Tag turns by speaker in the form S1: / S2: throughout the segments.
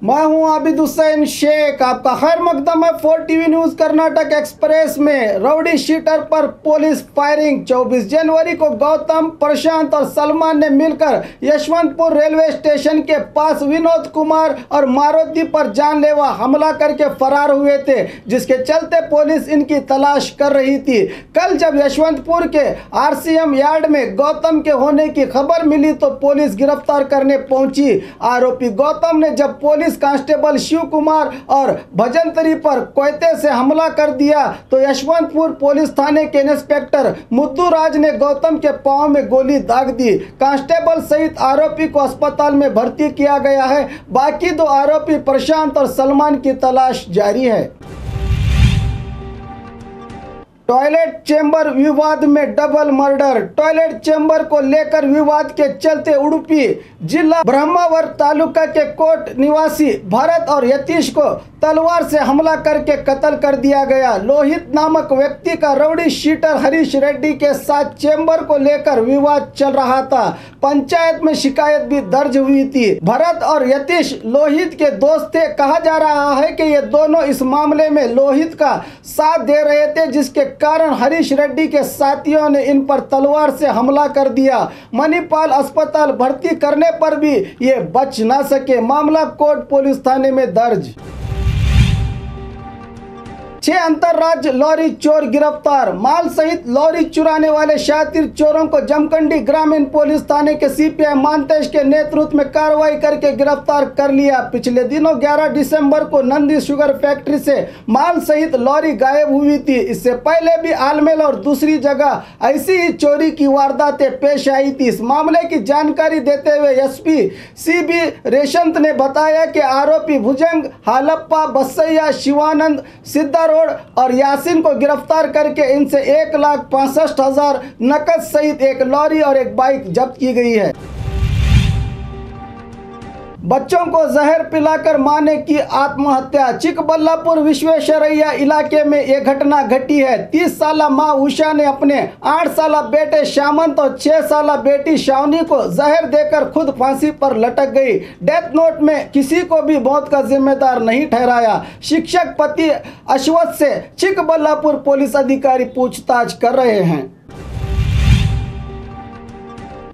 S1: मैं हूं आबिद हुसैन शेख। आपका खैर मकदम है 4 टीवी न्यूज कर्नाटक एक्सप्रेस में। राउडी शीटर पर पुलिस फायरिंग। 24 जनवरी को गौतम, प्रशांत और सलमान ने मिलकर यशवंतपुर रेलवे स्टेशन के पास विनोद कुमार और मारुति पर जानलेवा हमला करके फरार हुए थे, जिसके चलते पुलिस इनकी तलाश कर रही थी। कल जब यशवंतपुर के RCM यार्ड में गौतम के होने की खबर मिली तो पुलिस गिरफ्तार करने पहुंची। आरोपी गौतम ने जब पुलिस कांस्टेबल शिव कुमार और भजंतरी पर कोयते से हमला कर दिया तो यशवंतपुर पुलिस थाने के इंस्पेक्टर मुद्दू राज ने गौतम के पांव में गोली दाग दी। कांस्टेबल सहित आरोपी को अस्पताल में भर्ती किया गया है। बाकी 2 आरोपी प्रशांत और सलमान की तलाश जारी है। टॉयलेट चेंबर विवाद में डबल मर्डर। टॉयलेट चेंबर को लेकर विवाद के चलते उडुपी जिला ब्रह्मावर तालुका के कोट निवासी भरत और यतीश को तलवार से हमला करके कत्ल कर दिया गया। लोहित नामक व्यक्ति का राउडी शीटर हरीश रेड्डी के साथ चेंबर को लेकर विवाद चल रहा था। पंचायत में शिकायत भी दर्ज हुई थी। भरत और यतीश लोहित के दोस्त थे। कहा जा रहा है कि ये दोनों इस मामले में लोहित का साथ दे रहे थे, जिसके कारण हरीश रेड्डी के साथियों ने इन पर तलवार से हमला कर दिया। मणिपाल अस्पताल भर्ती करने पर भी ये बच ना सके। मामला कोट पुलिस थाने में दर्ज। 6 अंतरराज्य लॉरी चोर गिरफ्तार। माल सहित लॉरी चुराने वाले शातिर चोरों को जमखंडी ग्रामीण पुलिस थाने के CPI मानतेश के नेतृत्व में कार्रवाई करके गिरफ्तार कर लिया। पिछले दिनों 11 दिसंबर को नंदी शुगर फैक्ट्री से माल सहित लॉरी गायब हुई थी। इससे पहले भी आलमेल और दूसरी जगह ऐसी ही चोरी की वारदातें पेश आई थी। इस मामले की जानकारी देते हुए SP CB रेशंत ने बताया कि आरोपी भुजंग, हालप्पा, बसैया, शिवानंद, सिद्धार्थ और यासीन को गिरफ्तार करके इनसे 1,65,000 नकद सहित एक लॉरी और एक बाइक जब्त की गई है। बच्चों को जहर पिलाकर मां ने की आत्महत्या। चिकबल्लापुर विश्वेश्वरैया इलाके में यह घटना घटी है। 30 साला मां उषा ने अपने 8 साला बेटे श्यामंत और 6 साला बेटी शावनी को जहर देकर खुद फांसी पर लटक गई। डेथ नोट में किसी को भी मौत का जिम्मेदार नहीं ठहराया। शिक्षक पति अश्वथ से चिकबल्लापुर पुलिस अधिकारी पूछताछ कर रहे हैं।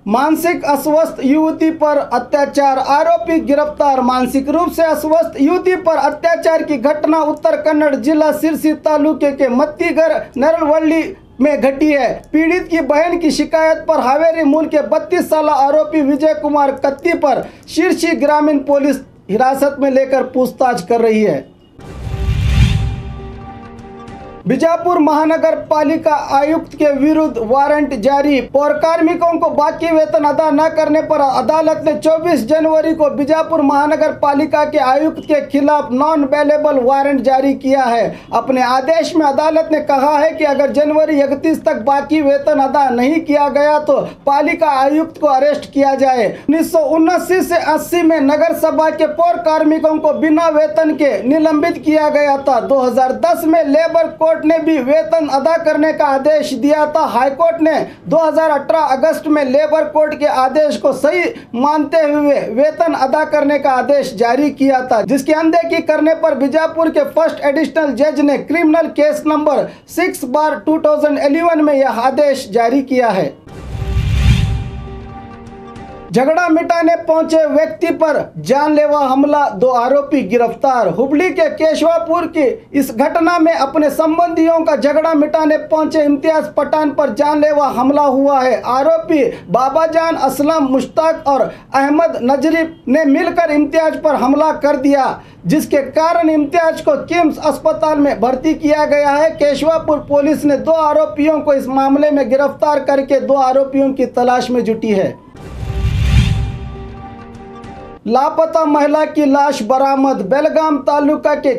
S1: मानसिक अस्वस्थ युवती पर अत्याचार। आरोपी गिरफ्तार। मानसिक रूप से अस्वस्थ युवती पर अत्याचार की घटना उत्तर कन्नड़ जिला सिरसी तालुके के मत्तीगर नरवल्ली में घटी है। पीड़ित की बहन की शिकायत पर हावेरी मूल के 32 साला आरोपी विजय कुमार कत्ती पर सिरसी ग्रामीण पुलिस हिरासत में लेकर पूछताछ कर रही है। बीजापुर महानगर पालिका आयुक्त के विरुद्ध वारंट जारी। पौर कार्मिकों को बाकी वेतन अदा न करने पर अदालत ने 24 जनवरी को बीजापुर महानगर पालिका के आयुक्त के खिलाफ नॉन बेलेबल वारंट जारी किया है। अपने आदेश में अदालत ने कहा है कि अगर जनवरी 31 तक बाकी वेतन अदा नहीं किया गया तो पालिका आयुक्त को अरेस्ट किया जाए। 1979 से 80 में नगर सभा के पौर कार्मिकों को बिना वेतन के निलंबित किया गया था। 2010 में लेबर कोर्ट ने भी वेतन अदा करने का आदेश दिया था। हाईकोर्ट ने 2018 अगस्त में लेबर कोर्ट के आदेश को सही मानते हुए वेतन अदा करने का आदेश जारी किया था, जिसकी अनदेखी करने पर बीजापुर के फर्स्ट एडिशनल जज ने क्रिमिनल केस नंबर 6/2011 में यह आदेश जारी किया है। झगड़ा मिटाने पहुंचे व्यक्ति पर जानलेवा हमला, 2 आरोपी गिरफ्तार। हुबली के केशवापुर की इस घटना में अपने संबंधियों का झगड़ा मिटाने पहुंचे इम्तियाज पठान पर जानलेवा हमला हुआ है। आरोपी बाबाजान, असलम, मुश्ताक और अहमद नजरी ने मिलकर इम्तियाज पर हमला कर दिया, जिसके कारण इम्तियाज को किम्स अस्पताल में भर्ती किया गया है। केशवापुर पुलिस ने 2 आरोपियों को इस मामले में गिरफ्तार करके 2 आरोपियों की तलाश में जुटी है। लापता महिला की लाश बरामद। बेलगाम तालुका के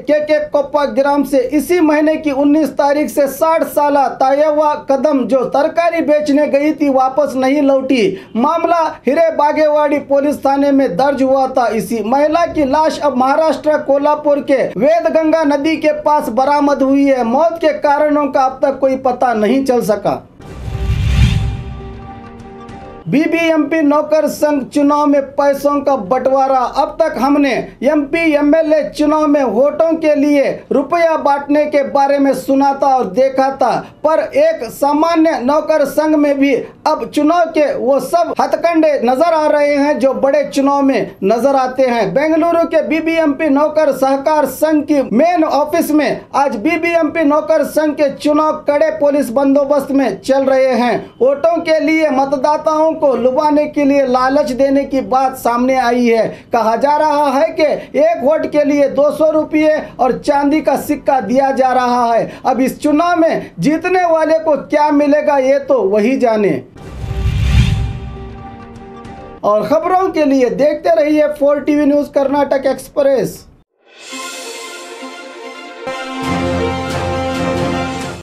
S1: कोप्पा ग्राम से इसी महीने की 19 तारीख से 60 साला तायवा कदम जो तरकारी बेचने गई थी वापस नहीं लौटी। मामला हिरे बागेवाड़ी पुलिस थाने में दर्ज हुआ था। इसी महिला की लाश अब महाराष्ट्र कोल्हापुर के वेदगंगा नदी के पास बरामद हुई है। मौत के कारणों का अब तक कोई पता नहीं चल सका। बीबीएमपी नौकर संघ चुनाव में पैसों का बंटवारा। अब तक हमने एमपी एमएलए चुनाव में वोटों के लिए रुपया बांटने के बारे में सुना था और देखा था, पर एक सामान्य नौकर संघ में भी अब चुनाव के वो सब हथकंडे नजर आ रहे हैं जो बड़े चुनाव में नजर आते हैं। बेंगलुरु के बीबीएमपी नौकर सहकार संघ की मेन ऑफिस में आज बीबीएमपी नौकर संघ के चुनाव कड़े पुलिस बंदोबस्त में चल रहे हैं। वोटों के लिए मतदाताओं को लुभाने के लिए लालच देने की बात सामने आई है। कहा जा रहा है कि एक वोट के लिए 200 रुपये और चांदी का सिक्का दिया जा रहा है। अब इस चुनाव में जीतने वाले को क्या मिलेगा ये तो वही जाने। और खबरों के लिए देखते रहिए 4 टीवी न्यूज़ कर्नाटक एक्सप्रेस।